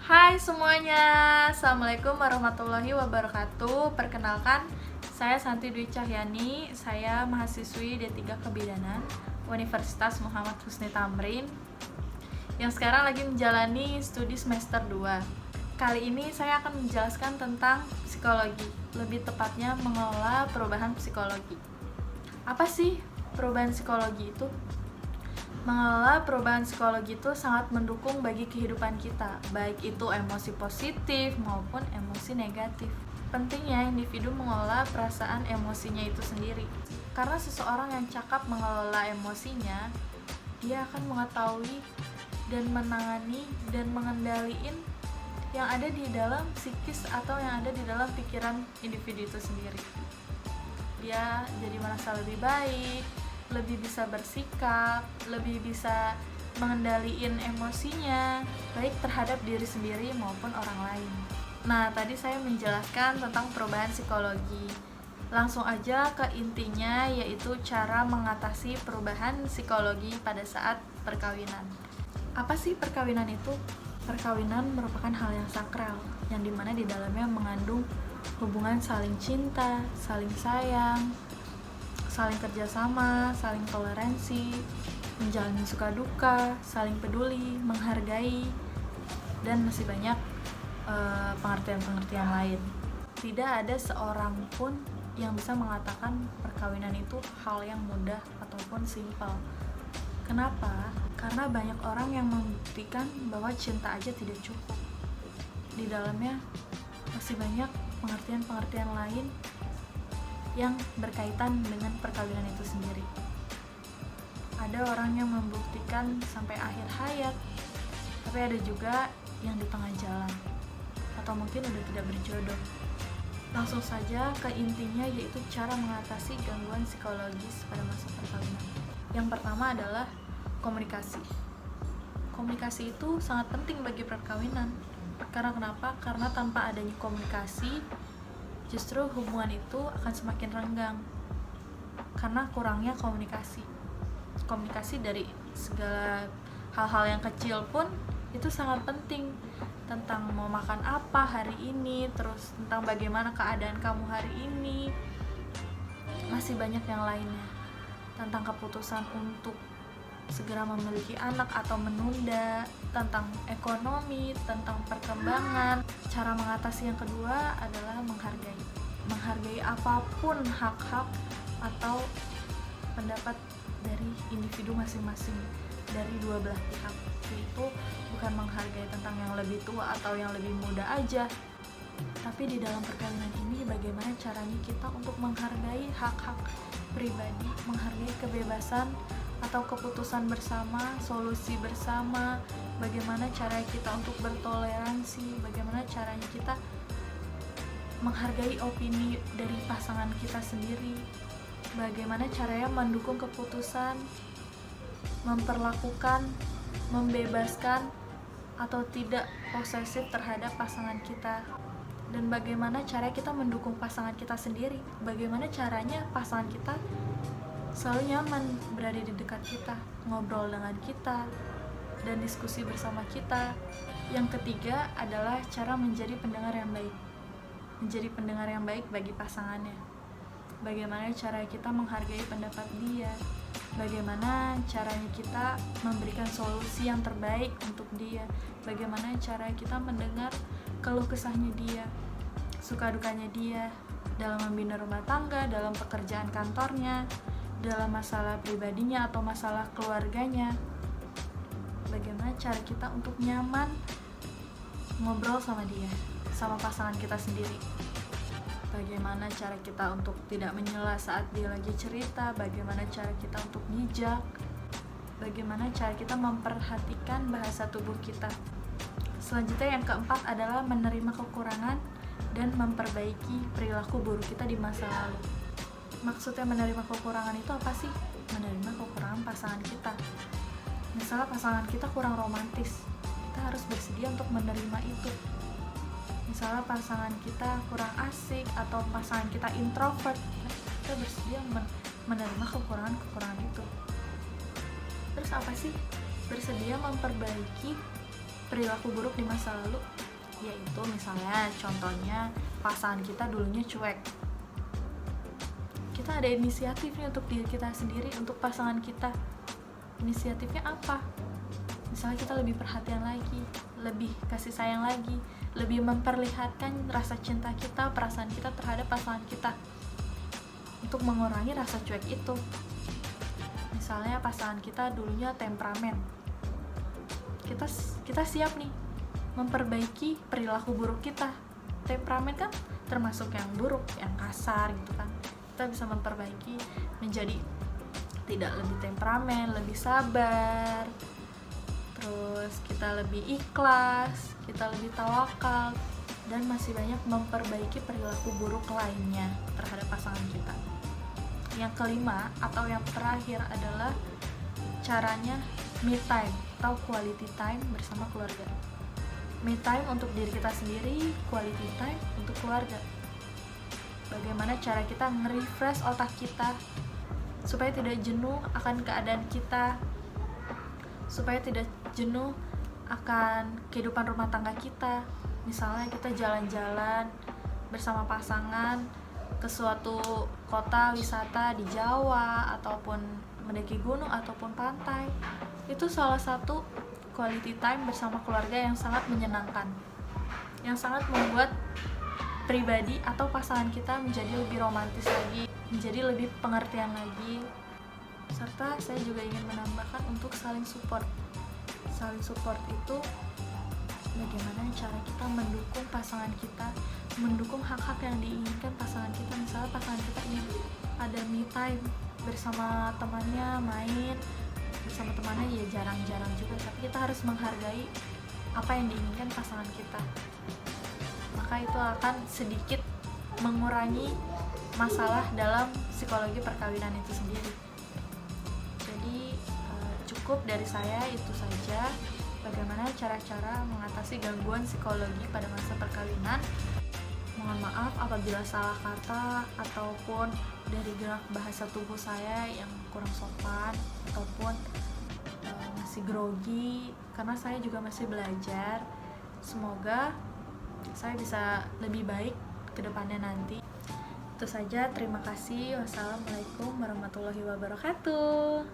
Hai semuanya, Assalamualaikum warahmatullahi wabarakatuh. Perkenalkan, saya Santi Dwi Cahyani. Saya mahasiswi D3 Kebidanan Universitas Muhammad Husni Tamrin yang sekarang lagi menjalani studi semester 2. Kali ini saya akan menjelaskan tentang psikologi, lebih tepatnya mengelola perubahan psikologi. Apa sih perubahan psikologi itu? Mengelola perubahan psikologi itu sangat mendukung bagi kehidupan kita, baik itu emosi positif maupun emosi negatif. Pentingnya individu mengelola perasaan emosinya itu sendiri. Karena seseorang yang cakap mengelola emosinya, dia akan mengetahui dan menangani dan mengendalikan yang ada di dalam psikis atau yang ada di dalam pikiran individu itu sendiri. Dia jadi merasa lebih baik, lebih bisa bersikap, lebih bisa mengendalikan emosinya, baik terhadap diri sendiri maupun orang lain. Nah, tadi saya menjelaskan tentang perubahan psikologi. Langsung aja ke intinya, yaitu cara mengatasi perubahan psikologi pada saat perkawinan. Apa sih perkawinan itu? Perkawinan merupakan hal yang sakral, yang dimana di dalamnya mengandung hubungan saling cinta, saling sayang, saling kerjasama, saling toleransi, menjalani suka duka, saling peduli, menghargai, dan masih banyak pengertian-pengertian lain. Tidak ada seorang pun yang bisa mengatakan perkawinan itu hal yang mudah ataupun simpel. Kenapa? Karena banyak orang yang membuktikan bahwa cinta aja tidak cukup. Di dalamnya masih banyak pengertian-pengertian lain yang berkaitan dengan perkawinan itu sendiri. Ada orang yang membuktikan sampai akhir hayat, tapi ada juga yang di tengah jalan, atau mungkin udah tidak berjodoh. Langsung saja ke intinya, yaitu cara mengatasi gangguan psikologis pada masa perkawinan. Yang pertama adalah komunikasi. Komunikasi itu sangat penting bagi perkawinan. Karena kenapa? Karena tanpa adanya komunikasi, justru hubungan itu akan semakin renggang karena kurangnya komunikasi. Komunikasi dari segala hal-hal yang kecil pun itu sangat penting, tentang mau makan apa hari ini, terus tentang bagaimana keadaan kamu hari ini, masih banyak yang lainnya, tentang keputusan untuk segera memiliki anak atau menunda, tentang ekonomi, tentang perkembangan. Cara mengatasi yang kedua adalah menghargai apapun hak-hak atau pendapat dari individu masing-masing dari dua belah pihak. Itu bukan menghargai tentang yang lebih tua atau yang lebih muda aja, tapi di dalam perkawinan ini bagaimana caranya kita untuk menghargai hak-hak pribadi, menghargai kebebasan atau keputusan bersama, solusi bersama, bagaimana cara kita untuk bertoleransi, bagaimana caranya kita menghargai opini dari pasangan kita sendiri, bagaimana caranya mendukung keputusan, memperlakukan, membebaskan atau tidak posesif terhadap pasangan kita, dan bagaimana cara kita mendukung pasangan kita sendiri, bagaimana caranya pasangan kita selalu nyaman berada di dekat kita, ngobrol dengan kita, dan diskusi bersama kita. Yang ketiga adalah cara menjadi pendengar yang baik. Menjadi pendengar yang baik bagi pasangannya. Bagaimana cara kita menghargai pendapat dia, bagaimana caranya kita memberikan solusi yang terbaik untuk dia, bagaimana cara kita mendengar keluh kesahnya dia, suka dukanya dia, dalam membina rumah tangga, dalam pekerjaan kantornya, dalam masalah pribadinya atau masalah keluarganya. Bagaimana cara kita untuk nyaman ngobrol sama dia, sama pasangan kita sendiri. Bagaimana cara kita untuk tidak menyela saat dia lagi cerita, bagaimana cara kita untuk bijak, bagaimana cara kita memperhatikan bahasa tubuh kita. Selanjutnya yang keempat adalah menerima kekurangan dan memperbaiki perilaku buruk kita di masa lalu. Maksudnya menerima kekurangan itu apa sih? Menerima kekurangan pasangan kita. Misalnya pasangan kita kurang romantis, kita harus bersedia untuk menerima itu. Misalnya pasangan kita kurang asik atau pasangan kita introvert, kita bersedia menerima kekurangan-kekurangan itu. Terus apa sih bersedia memperbaiki perilaku buruk di masa lalu, yaitu misalnya contohnya pasangan kita dulunya cuek. Kita ada inisiatif nih untuk diri kita sendiri, untuk pasangan kita. Inisiatifnya apa? Misalnya kita lebih perhatian lagi, lebih kasih sayang lagi, lebih memperlihatkan rasa cinta kita, perasaan kita terhadap pasangan kita, untuk mengurangi rasa cuek itu. Misalnya pasangan kita dulunya temperamen, kita siap nih memperbaiki perilaku buruk kita. Temperamen kan termasuk yang buruk, yang kasar gitu kan. Kita bisa memperbaiki menjadi tidak lebih temperamen, lebih sabar, terus kita lebih ikhlas, kita lebih tawakal, dan masih banyak memperbaiki perilaku buruk lainnya terhadap pasangan kita. Yang kelima atau yang terakhir adalah caranya me time atau quality time bersama keluarga. Me time untuk diri kita sendiri, quality time untuk keluarga. Bagaimana cara kita nge-refresh otak kita supaya tidak jenuh akan keadaan kita, supaya tidak jenuh akan kehidupan rumah tangga kita. Misalnya kita jalan-jalan bersama pasangan ke suatu kota wisata di Jawa, ataupun mendaki gunung ataupun pantai. Itu salah satu quality time bersama keluarga yang sangat menyenangkan, yang sangat membuat pribadi atau pasangan kita menjadi lebih romantis lagi, menjadi lebih pengertian lagi. Serta saya juga ingin menambahkan untuk saling support. Saling support itu bagaimana cara kita mendukung pasangan kita, mendukung hak-hak yang diinginkan pasangan kita. Misalnya pasangan kita ingin ada me time bersama temannya, main bersama temannya, ya jarang-jarang juga, tapi kita harus menghargai apa yang diinginkan pasangan kita. Maka itu akan sedikit mengurangi masalah dalam psikologi perkawinan itu sendiri. Jadi cukup dari saya itu saja, bagaimana cara-cara mengatasi gangguan psikologi pada masa perkawinan. Mohon maaf apabila salah kata ataupun dari gerak bahasa tubuh saya yang kurang sopan ataupun masih grogi, karena saya juga masih belajar. Semoga saya bisa lebih baik ke depannya nanti. Itu saja, terima kasih. Wassalamualaikum warahmatullahi wabarakatuh.